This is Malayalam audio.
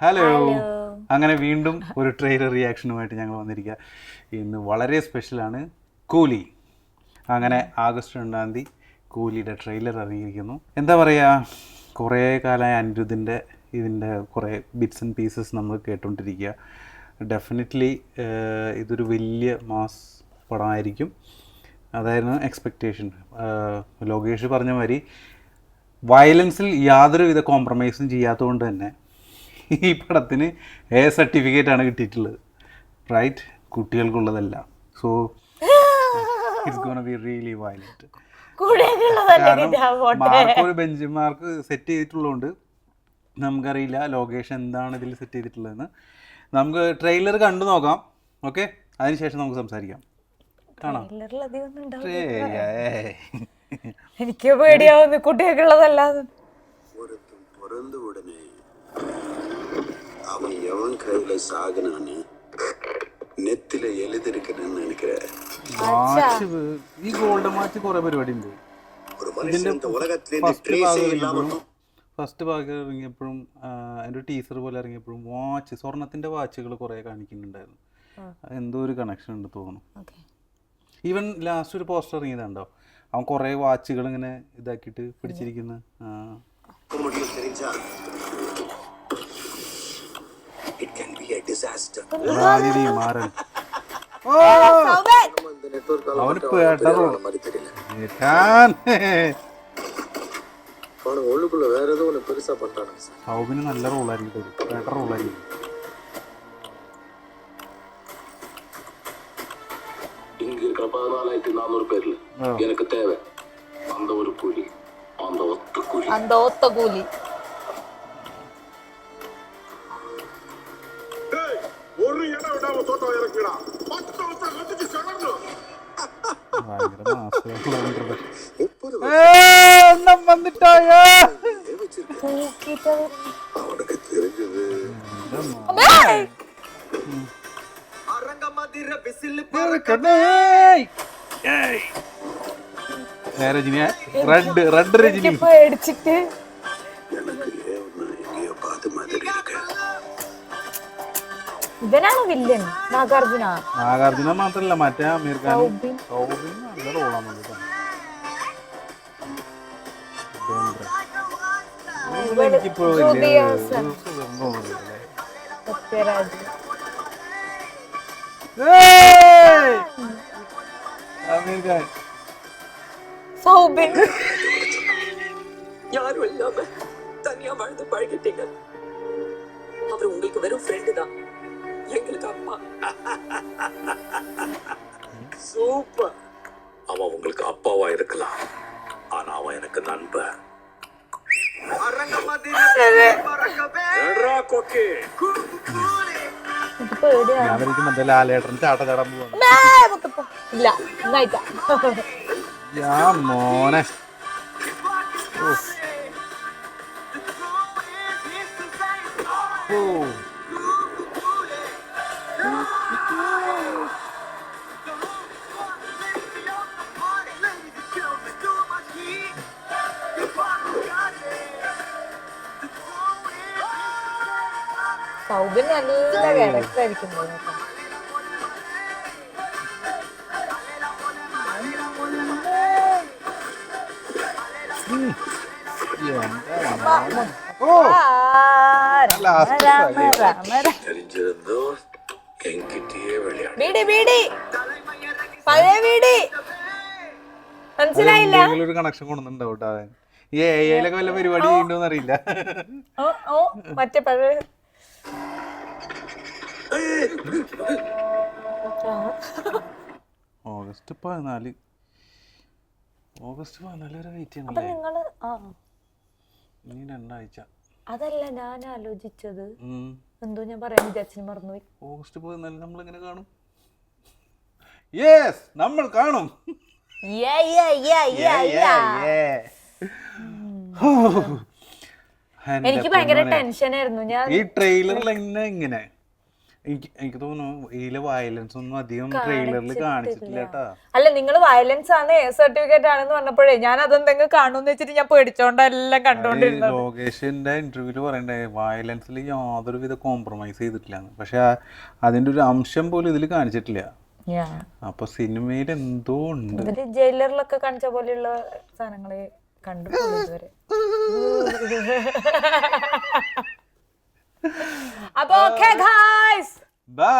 ഹലോ. അങ്ങനെ വീണ്ടും ഒരു ട്രെയിലർ റിയാക്ഷനുമായിട്ട് ഞങ്ങൾ വന്നിരിക്കുക. ഇന്ന് വളരെ സ്പെഷ്യലാണ്. കൂലി. അങ്ങനെ ആഗസ്റ്റ് 2 കൂലിയുടെ ട്രെയിലർ ഇറങ്ങിയിരിക്കുന്നു. എന്താ പറയുക, കുറേ കാലമായി അനിരുദ്ധിൻ്റെ ഇതിൻ്റെ കുറേ ബിറ്റ്സ് ആൻഡ് പീസസ് നമ്മൾ കേട്ടുകൊണ്ടിരിക്കുക. ഡെഫിനറ്റ്ലി ഇതൊരു വലിയ മാസ് പടമായിരിക്കും. അതായിരുന്നു എക്സ്പെക്റ്റേഷൻ. ലോകേഷ് പറഞ്ഞ മാതിരി വയലൻസിൽ യാതൊരുവിധ കോംപ്രമൈസും ചെയ്യാത്തതുകൊണ്ട് തന്നെ ഈ പടത്തിന് എ സർട്ടിഫിക്കറ്റ് ആണ് കിട്ടിയിട്ടുള്ളത്. റൈറ്റ്, കുട്ടികൾക്കുള്ളതല്ല. So it's gonna be really violent. മാർക്കൊരു ബെഞ്ച് മാർക്ക് സെറ്റ് ചെയ്തിട്ടുള്ളതുകൊണ്ട് നമുക്കറിയില്ല ലോകേഷ് എന്താണ് ഇതിൽ സെറ്റ് ചെയ്തിട്ടുള്ളതെന്ന്. നമുക്ക് ട്രെയിലർ കണ്ടു നോക്കാം. ഓക്കെ, അതിനുശേഷം നമുക്ക് സംസാരിക്കാം. കാണാം. എനിക്ക് പേടിയാവുന്നു കുട്ടികൾക്കുള്ളതല്ലാതെ. அவன் எவன் கையில சாகுனான்னு നെറ്റിലെ എഴുതിരിക്കണെന്ന് நினைக்கிறேன். ഈ ഗോൾഡൻ മാച്ച് കുറെ പരിപാടി ഉണ്ട്. ഫസ്റ്റ് ഭാഗം ഇറങ്ങിയപ്പോഴും അതിൻ്റെ ടീസർ പോലെ ഇറങ്ങിയപ്പോഴും വാച്ച്, സ്വർണത്തിന്റെ വാച്ചുകൾ കുറെ കാണിക്കുന്നുണ്ടായിരുന്നു. എന്തോ ഒരു കണക്ഷൻ ഉണ്ട് തോന്നുന്നു. ഈവൻ ലാസ്റ്റ് ഒരു പോസ്റ്റർ ഇറങ്ങിയതുണ്ടോ, അവൻ കുറെ വാച്ചുകൾ ഇങ്ങനെ ഇതാക്കിയിട്ട് പിടിച്ചിരിക്കുന്നു. സൗബിന് നല്ല റോളായിരിക്കും, ബെറ്റർ റോളായിരിക്കും. இங்க இருக்கிற 14,400 பேர்ல எனக்கு தேவை அந்த ஒரு கூலி, அந்த ஒத்த கூலி. ஒரு இடம் விடாம தோட்டம் இறக்குடா. 10 வருஷம் கட்டிச்சு சொல்லணும். வந்துட்டாயா? அவனுக்கு தெரிஞ்சது ഇവനാണ് വില്ലൻ. നാഗാർജുന മാത്രല്ല, മറ്റേ അമീർ ഖാൻ നല്ല റോളാണ്. யாரும் இல்லாம தனியா வாழ்ந்து பழகிட்டீங்க. அவர் உங்களுக்கு வெறும் ஃப்ரெண்டு தான், எங்களுக்கு அப்பா. சூப்பர். அவன் உங்களுக்கு அப்பாவா இருக்கலாம், ஆனா அவன் எனக்கு நண்பன். ലാലേട്ടൻ ചാട്ടം പോവാണ്. മോനെ സൗബിൻ നല്ല ക്യാരക്ടർ ആയിരിക്കും. മനസ്സിലായില്ല. ഒരു കണക്ഷൻ കൊണ്ടുണ്ടാവും കേട്ടോ. ഈ എയിലൊക്കെ വല്ല പരിപാടി ചെയ്യണ്ടോന്ന് അറിയില്ല. മറ്റേ പഴയ ഓഗസ്റ്റ് 14 വരെ വെയിറ്റ് ചെയ്യണം. ഇനി 2 ആഴ്ച. അതല്ല ഞാൻ ആലോചിച്ചത്, എന്തോ ഞാൻ പറയാൻ വിചാരിച്ചു മറന്നുപോയി. ഓഗസ്റ്റ് 14 നമ്മൾ എങ്ങനെ കാണും? യെസ്, നമ്മൾ കാണും. എനിക്ക് ഭയങ്കര ടെൻഷൻ ആയിരുന്നു. ഞാൻ ഈ ട്രെയിലറിൽ ഇങ്ങനെ എനിക്ക് തോന്നുന്നു ഇതിലെ വയലൻസ് ഒന്നും അധികം ട്രെയിലറിൽ കാണിച്ചിട്ടില്ല കേട്ടാ. അല്ല നിങ്ങൾ വയലൻസ് ആണ് സർട്ടിഫിക്കറ്റ് ആണെന്ന് പറഞ്ഞപ്പോഴേ ഞാൻ അതെന്തെങ്കിലും കാണുമെന്ന് വെച്ചിട്ട് ഞാൻ പേടിച്ചോണ്ടെല്ലാം കണ്ടോണ്ടിരുന്നത്. ലോകേഷിന്റെ ഇന്റർവ്യൂല് പറയണ്ടേ വയലൻസിൽ യാതൊരു വിധ കോംപ്രമൈസ് ചെയ്തിട്ടില്ല, പക്ഷെ അതിന്റെ ഒരു അംശം പോലും ഇതിൽ കാണിച്ചിട്ടില്ല. അപ്പൊ സിനിമയിൽ എന്തോ ഉണ്ട്. ഇവര് ജയിലറിലൊക്കെ കാണിച്ച പോലെയുള്ള സാധനങ്ങളെ കണ്ടിട്ടുള്ളൂ ഇതുവരെ. അപ്പൊ ഓക്കേ ഗൈസ്, ബൈ.